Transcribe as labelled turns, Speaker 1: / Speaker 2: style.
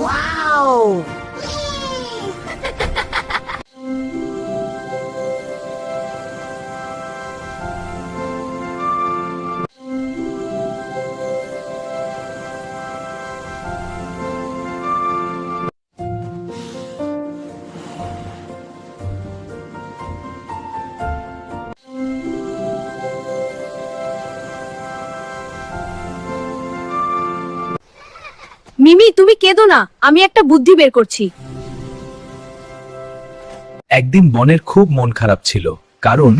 Speaker 1: Wow!
Speaker 2: মিমি, তুমি কেঁদো না, আমি একটা বুদ্ধি বের করছি।
Speaker 3: একদিন বনের খুব মন খারাপ ছিল, কারণ